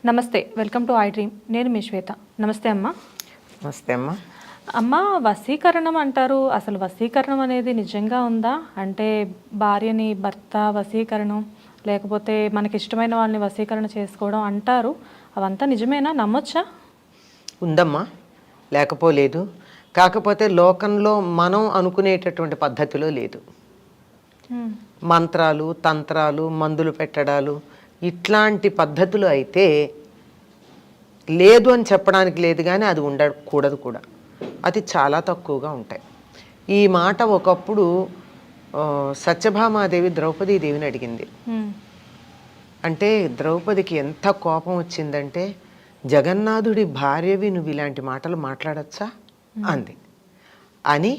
నమస్తే, welcome to I dream. నేను మీ శ్వేత. నమస్తే అమ్మ. నమస్తే అమ్మ. అమ్మ, వశీకరణం అంటారు. అసలు వశీకరణం అనేది నిజంగా ఉందా? అంటే భార్యని భర్త వశీకరణం, లేకపోతే మనకి ఇష్టమైన వాళ్ళని వశీకరణ చేసుకోవడం అంటారు. అవంతా నిజమేనా? నమ్మొచ్చా? ఉందమ్మా, లేకపోలేదు. కాకపోతే లోకంలో మనం అనుకునేటటువంటి పద్ధతిలో లేదు. మంత్రాలు, తంత్రాలు, మందులు పెట్టడాలు ఇట్లాంటి పద్ధతులు అయితే లేదు అని చెప్పడానికి లేదు, కానీ అది ఉండకూడదు కూడా. అది చాలా తక్కువగా ఉంటాయి. ఈ మాట ఒకప్పుడు సత్యభామాదేవి ద్రౌపదీదేవిని అడిగింది. అంటే ద్రౌపదికి ఎంత కోపం వచ్చిందంటే, జగన్నాథుడి భార్యవి నువ్వు ఇలాంటి మాటలు మాట్లాడచ్చా అంది. అని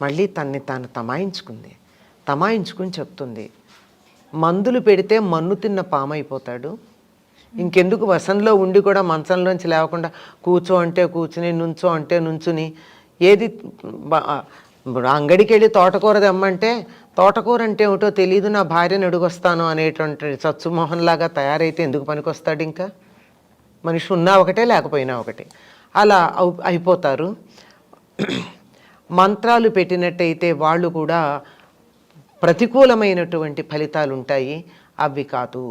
మళ్ళీ తన్ని తాను తమాయించుకుని చెప్తుంది, మందులు పెడితే మన్ను తిన్న పామైపోతాడు, ఇంకెందుకు వసంలో ఉండి కూడా మంచంలోంచి లేవకుండా కూర్చో అంటే కూర్చుని, నుంచో అంటే నుంచుని, ఏది అంగడికి వెళ్ళి తోటకూర తెమ్మంటే తోటకూర అంటే ఏమిటో తెలియదు, నా భార్యను అడుగొస్తాను అనేటువంటి సత్సుమోహన్లాగా తయారైతే ఎందుకు పనికొస్తాడు? ఇంకా మనిషి ఉన్నా ఒకటే, లేకపోయినా ఒకటే, అలా అయిపోతారు. మంత్రాలు పెట్టినట్టయితే వాళ్ళు కూడా ప్రతికూలమైనటువంటి ఫలితాలు ఉంటాయి. అవి కాదు,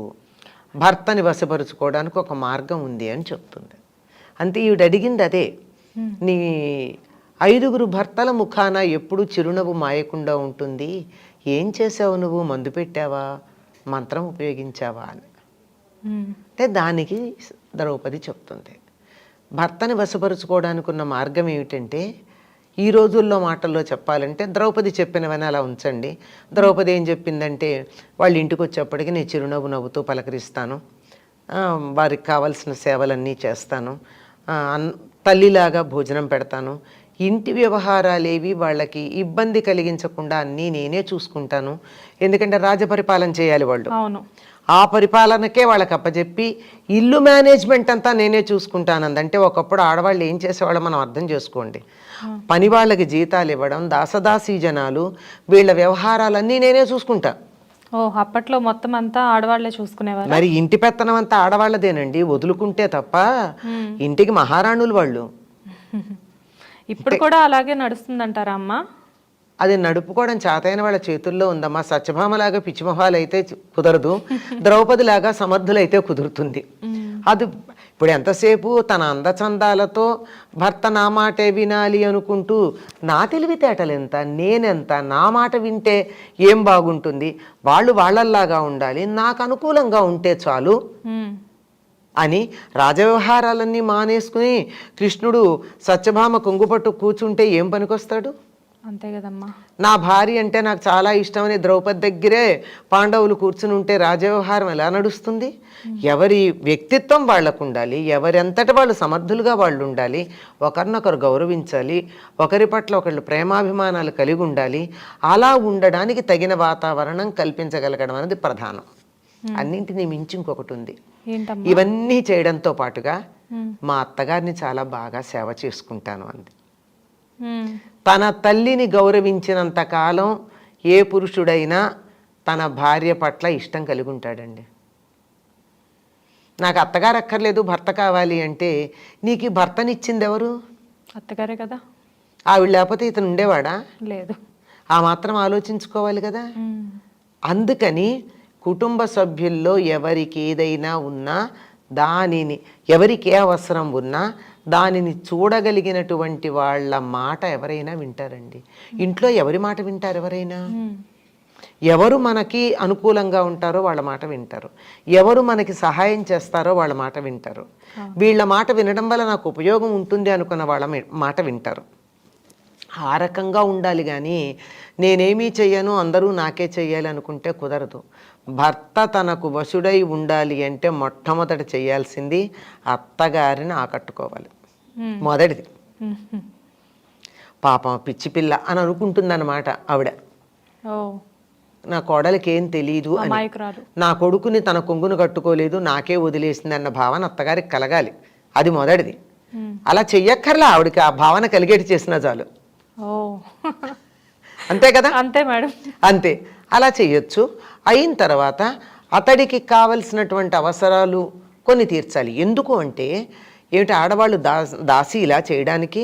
భర్తని వశపరుచుకోవడానికి ఒక మార్గం ఉంది అని చెప్తుంది. అంతే, ఈవిడ అడిగింది అదే. నీ 5 భర్తల ముఖాన ఎప్పుడు చిరునవ్వు మాయకుండా ఉంటుంది, ఏం చేసావు నువ్వు? మందు పెట్టావా, మంత్రం ఉపయోగించావా అని. అంటే దానికి ద్రౌపది చెప్తుంది, భర్తని వశపరుచుకోవడానికి ఉన్న మార్గం ఏమిటంటే, ఈ రోజుల్లో మాటల్లో చెప్పాలంటే ద్రౌపది చెప్పినవని అలా ఉంచండి. ద్రౌపది ఏం చెప్పిందంటే, వాళ్ళ ఇంటికి వచ్చేప్పటికి నేను చిరునవ్వు నవ్వుతూ పలకరిస్తాను, వారికి కావాల్సిన సేవలన్నీ చేస్తాను, తల్లిలాగా భోజనం పెడతాను, ఇంటి వ్యవహారాలేవి వాళ్ళకి ఇబ్బంది కలిగించకుండా అన్నీ నేనే చూసుకుంటాను. ఎందుకంటే రాజపరిపాలన చేయాలి వాళ్ళు, ఆ పరిపాలనకే వాళ్ళకి అప్పచెప్పి ఇల్లు మేనేజ్మెంట్ అంతా నేనే చూసుకుంటానంది. అంటే ఒకప్పుడు ఆడవాళ్ళు ఏం చేసేవాళ్ళో మనం అర్థం చేసుకోండి. పని వాళ్ళకి జీతాలు ఇవ్వడం, దాసదాసీ జనాలు, వీళ్ళ వ్యవహారాలన్నీ నేనే చూసుకుంటా. అప్పట్లో మొత్తం అంతా ఆడవాళ్లే చూసుకునేవారు. మరి ఇంటి పెత్తనం అంతా ఆడవాళ్ళదేనండి, వదులుకుంటే తప్ప. ఇంటికి మహారాణులు వాళ్ళు. ఇప్పుడు కూడా అలాగే నడుస్తుందంటారా అమ్మ? అది నడుపుకోవడం చేతైన వాళ్ళ చేతుల్లో ఉందమ్మా. సత్యభామలాగా పిచ్చిమొహాలు అయితే కుదరదు, ద్రౌపదిలాగా సమర్థులైతే కుదురుతుంది. అది ఇప్పుడు ఎంతసేపు తన అందచందాలతో భర్త నా మాటే వినాలి అనుకుంటూ, నా తెలివితేటలు ఎంత, నేనెంత, నా మాట వింటే ఏం బాగుంటుంది, వాళ్ళు వాళ్ళల్లాగా ఉండాలి, నాకు అనుకూలంగా ఉంటే చాలు అని రాజవ్యవహారాలన్నీ మానేసుకుని కృష్ణుడు సత్యభామ కొంగుపట్టు కూర్చుంటే ఏం పనికొస్తాడు? అంతే కదమ్మా. నా భార్య అంటే నాకు చాలా ఇష్టమని ద్రౌపది దగ్గరే పాండవులు కూర్చుని ఉంటే రాజవ్యవహారం ఎలా నడుస్తుంది? ఎవరి వ్యక్తిత్వం వాళ్ళకు ఉండాలి, ఎవరెంతటి వాళ్ళు సమర్థులుగా వాళ్ళు ఉండాలి, ఒకరినొకరు గౌరవించాలి, ఒకరి పట్ల ఒకళ్ళు ప్రేమాభిమానాలు కలిగి ఉండాలి. అలా ఉండడానికి తగిన వాతావరణం కల్పించగలగడం అనేది ప్రధానం. అన్నింటినీ మించి ఇంకొకటి ఉంది. ఇవన్నీ చేయడంతో పాటుగా మా అత్తగారిని చాలా బాగా సేవ చేసుకుంటాను అంది. తన తల్లిని గౌరవించినంత కాలం ఏ పురుషుడైనా తన భార్య పట్ల ఇష్టం కలిగి ఉంటాడండి. నాకు అత్తగారు అక్కర్లేదు, భర్త కావాలి అంటే, నీకు ఈ భర్తనిచ్చింది ఎవరు? అత్తగారే కదా. ఆవిడ లేకపోతే ఇతను ఉండేవాడా? లేదు. ఆ మాత్రం ఆలోచించుకోవాలి కదా. అందుకని కుటుంబ సభ్యుల్లో ఎవరికి ఏదైనా ఉన్నా, దానిని ఎవరికి ఏ అవసరం ఉన్నా దానిని చూడగలిగినటువంటి వాళ్ళ మాట ఎవరైనా వింటారండి. ఇంట్లో ఎవరి మాట వింటారు? ఎవరైనా ఎవరు మనకి అనుకూలంగా ఉంటారో వాళ్ళ మాట వింటారు, ఎవరు మనకి సహాయం చేస్తారో వాళ్ళ మాట వింటారు. వీళ్ళ మాట వినడం వల్ల నాకు ఉపయోగం ఉంటుంది అనుకున్న వాళ్ళ మాట వింటారు. ఆ రకంగా ఉండాలి. కానీ నేనేమీ చెయ్యను, అందరూ నాకే చెయ్యాలి అనుకుంటే కుదరదు. భర్త తనకు వశుడై ఉండాలి అంటే మొట్టమొదట చేయాల్సింది అత్తగారిని ఆకట్టుకోవాలి. మొదటిది. పాపం పిచ్చి పిల్ల అని అనుకుంటుందన్నమాట ఆవిడ. నా కోడలికి ఏం తెలియదు అని, నా కొడుకుని తన కొంగును కట్టుకోలేదు, నాకే వదిలేసింది అన్న భావన అత్తగారికి కలగాలి. అది మొదటిది. అలా చెయ్యక్కర్లా, ఆవిడకి ఆ భావన కలిగేటి చేసినా చాలు. అంతే కదా? అంతే మేడం, అంతే. అలా చెయ్యొచ్చు. అయిన తర్వాత అతడికి కావలసినటువంటి అవసరాలు కొన్ని తీర్చాలి. ఎందుకు అంటే ఏమిటి ఆడవాళ్ళు దాసి ఇలా చేయడానికి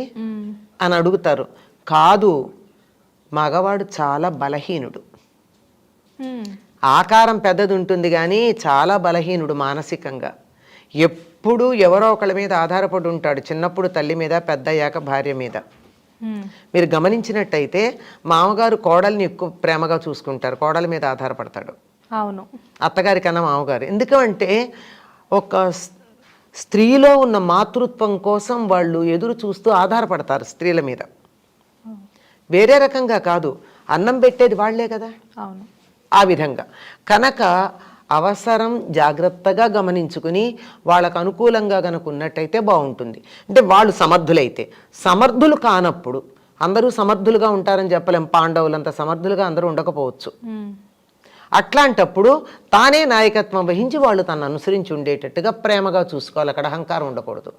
అని అడుగుతారు. కాదు, మగవాడు చాలా బలహీనుడు. ఆకారం పెద్దది ఉంటుంది కానీ చాలా బలహీనుడు మానసికంగా. ఎప్పుడూ ఎవరో ఒకళ్ళ మీద ఆధారపడి ఉంటాడు. చిన్నప్పుడు తల్లి మీద, పెద్దయ్యాక భార్య మీద. మీరు గమనించినట్టయితే మామగారు కోడల్ని ఎక్కువ ప్రేమగా చూసుకుంటారు, కోడల మీద ఆధారపడతాడు. అవును, అత్తగారి కన్నా మామగారు. ఎందుకంటే ఒక స్త్రీలో ఉన్న మాతృత్వం కోసం వాళ్ళు ఎదురు చూస్తూ ఆధారపడతారు స్త్రీల మీద. వేరే రకంగా కాదు, అన్నం పెట్టేది వాళ్లే కదా. అవును, ఆ విధంగా కనుక అవసరం జాగ్రత్తగా గమనించుకుని వాళ్ళకు అనుకూలంగా కనుక ఉన్నట్టయితే బాగుంటుంది. అంటే వాళ్ళు సమర్థులైతే. సమర్థులు కానప్పుడు, అందరూ సమర్థులుగా ఉంటారని చెప్పలేం, పాండవులంత సమర్థులుగా అందరూ ఉండకపోవచ్చు. అట్లాంటప్పుడు తానే నాయకత్వం వహించి వాళ్ళు తను అనుసరించి ఉండేటట్టుగా ప్రేమగా చూసుకోవాలి. అక్కడ అహంకారం ఉండకూడదు.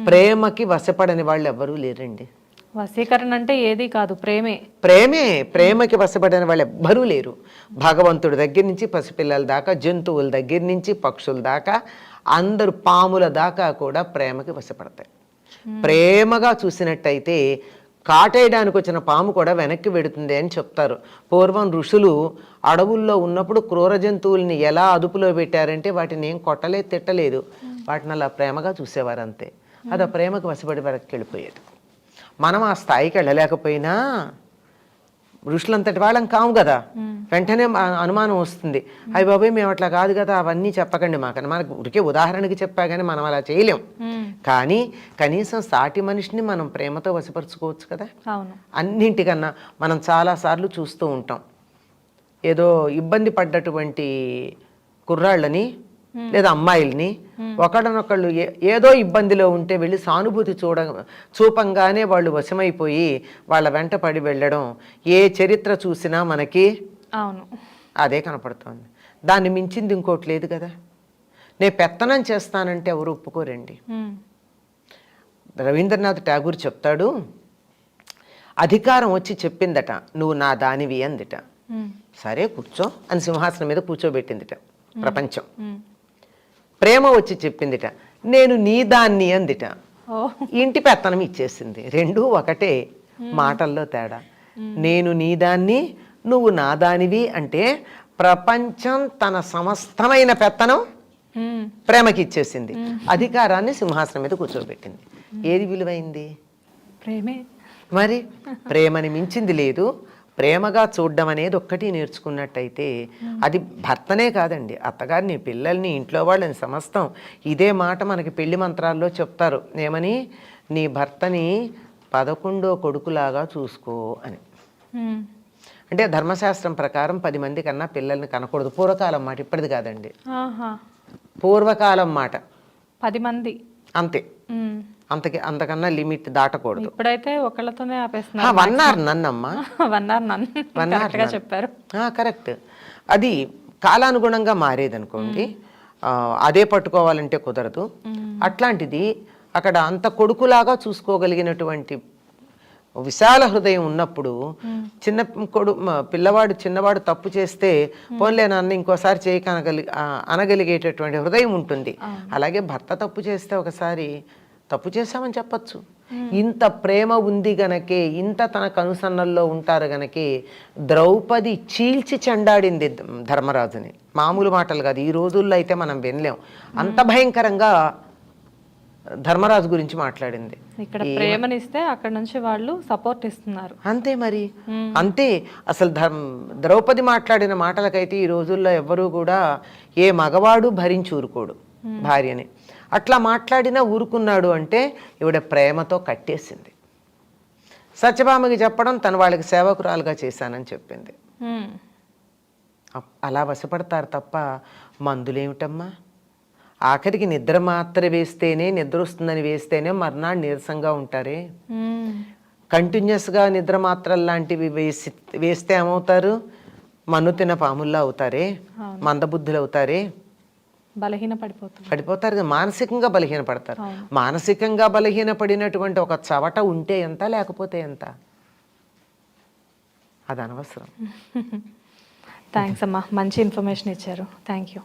ప్రేమకి వశపడని వాళ్ళు ఎవ్వరూ లేరండి. వశీకరణ అంటే ఏది కాదు, ప్రేమకి వశపడిన వాళ్ళు ఎవ్వరూ లేరు. భగవంతుడి దగ్గర నుంచి పసిపిల్లల దాకా, జంతువుల దగ్గర నుంచి పక్షుల దాకా, అందరు పాముల దాకా కూడా ప్రేమకి వశపడతాయి. ప్రేమగా చూసినట్టయితే కాటేయడానికి వచ్చిన పాము కూడా వెనక్కి వెడుతుంది అని చెప్తారు. పూర్వం ఋషులు అడవుల్లో ఉన్నప్పుడు క్రూర జంతువుల్ని ఎలా అదుపులో పెట్టారంటే వాటిని ఏం కొట్టలేదు, తిట్టలేదు, వాటిని అలా ప్రేమగా చూసేవారు అంతే. అది ఆ ప్రేమకు వశపడి వెనక్కి వెళ్ళిపోయేది. మనం ఆ స్థాయికి వెళ్ళలేకపోయినా ఋషులంతటి వాళ్ళం కాము కదా. వెంటనే అనుమానం వస్తుంది, అయ్య బాబాయ్ మేము అట్లా కాదు కదా, అవన్నీ చెప్పకండి మాకని. మనకు ఉరికే ఉదాహరణకి చెప్పా కానీ మనం అలా చేయలేం. కానీ కనీసం సాటి మనిషిని మనం ప్రేమతో వశపరుచుకోవచ్చు కదా. అన్నింటికన్నా మనం చాలాసార్లు చూస్తూ ఉంటాం, ఏదో ఇబ్బంది పడ్డటువంటి కుర్రాళ్ళని లేదా అమ్మాయిల్ని ఒకళ్ళనొకళ్ళు ఏదో ఇబ్బందిలో ఉంటే వెళ్ళి సానుభూతి చూపంగానే వాళ్ళు వశమైపోయి వాళ్ళ వెంట పడి వెళ్ళడం ఏ చరిత్ర చూసినా మనకి అదే కనపడుతోంది. దాన్ని మించింది ఇంకోటి లేదు కదా. నేను పెత్తనం చేస్తానంటే ఎవరు ఒప్పుకోరండి. రవీంద్రనాథ్ ఠాగూర్ చెప్తాడు, అధికారం వచ్చి చెప్పిందట నువ్వు నా దానివి అందిట. సరే కూర్చో అని సింహాసనం మీద కూర్చోబెట్టిందిట ప్రపంచం. ప్రేమ వచ్చి చెప్పిందిట నేను నీ దాన్ని అందిట. ఇంటి పెత్తనం ఇచ్చేసింది. రెండూ ఒకటే, మాటల్లో తేడా. నేను నీ దాన్ని, నువ్వు నా దానివి అంటే ప్రపంచం తన సమస్తమైన పెత్తనం ప్రేమకి ఇచ్చేసింది. అధికారాన్ని సింహాసనం మీద కూర్చోబెట్టింది. ఏది విలువైంది? ప్రేమే. మరి ప్రేమని మించింది లేదు. ప్రేమగా చూడడం అనేది ఒక్కటి నేర్చుకున్నట్టయితే అది భర్తనే కాదండి, అత్తగారిని, పిల్లల్ని, ఇంట్లో వాళ్ళని సమస్తం ఇదే మాట మనకి పెళ్లి మంత్రాల్లో చెప్తారు. ఏమని? నీ భర్తని 11వ కొడుకులాగా చూసుకో అని. అంటే ధర్మశాస్త్రం ప్రకారం 10 మంది కన్నా పిల్లల్ని కనకూడదు. పూర్వకాలం మాట, ఇప్పటిది కాదండి, పూర్వకాలం మాట. 10 మంది అంతే, అంతకన్నా లిమిట్ దాటకూడదు. ఇప్పుడైతే ఒకళ్ళతోనే ఆపేస్తున్నారు. చెప్పారు. కరెక్ట్. అది కాలానుగుణంగా మారేదనుకోండి, అదే పట్టుకోవాలంటే కుదరదు. అట్లాంటిది అక్కడ అంత కొడుకులాగా చూసుకోగలిగినటువంటి విశాల హృదయం ఉన్నప్పుడు పిల్లవాడు చిన్నవాడు తప్పు చేస్తే పోన్లే నాన్న ఇంకోసారి అనగలిగేటటువంటి హృదయం ఉంటుంది. అలాగే భర్త తప్పు చేస్తే ఒకసారి తప్పు చేశామని చెప్పచ్చు. ఇంత ప్రేమ ఉంది గనకే, ఇంత తన కనుసన్నల్లో ఉంటారు గనకే ద్రౌపది చీల్చి చెండాడింది ధర్మరాజుని. మామూలు మాటలు కాదు, ఈ రోజుల్లో అయితే మనం వినలేం. అంత భయంకరంగా ధర్మరాజు గురించి మాట్లాడింది. ఇక్కడ ప్రేమనిస్తే అక్కడ నుంచి వాళ్ళు సపోర్ట్ ఇస్తున్నారు. అంతే మరి, అంతే. అసలు ద్రౌపది మాట్లాడిన మాటలకైతే ఈ రోజుల్లో ఎవ్వరూ కూడా ఏ మగవాడు భరించి ఊరుకోడు భార్యని. అట్లా మాట్లాడినా ఊరుకున్నాడు అంటే ఈవిడ ప్రేమతో కట్టేసింది. సత్యభామకి చెప్పడం తను వాళ్ళకి సేవకురాలుగా చేశానని చెప్పింది. అలా వశపడతారు తప్ప మందులేమిటమ్మా? ఆఖరికి నిద్ర మాత్ర వేస్తేనే, నిద్ర వస్తుందని వేస్తేనే మర్నాడు నీరసంగా ఉంటారే. కంటిన్యూస్గా నిద్ర మాత్రలు లాంటివి వేస్తే ఏమవుతారు? మన్ను తిన్న పాముల్లా అవుతారే, మందబుద్ధులు అవుతారే, పడిపోతారు. మానసికంగా బలహీనపడతారు. మానసికంగా బలహీనపడినటువంటి ఒక చవట ఉంటే ఎంత, లేకపోతే ఎంత, అది అనవసరం. థ్యాంక్స్ అమ్మా, మంచి ఇన్ఫర్మేషన్ ఇచ్చారు. Thank you.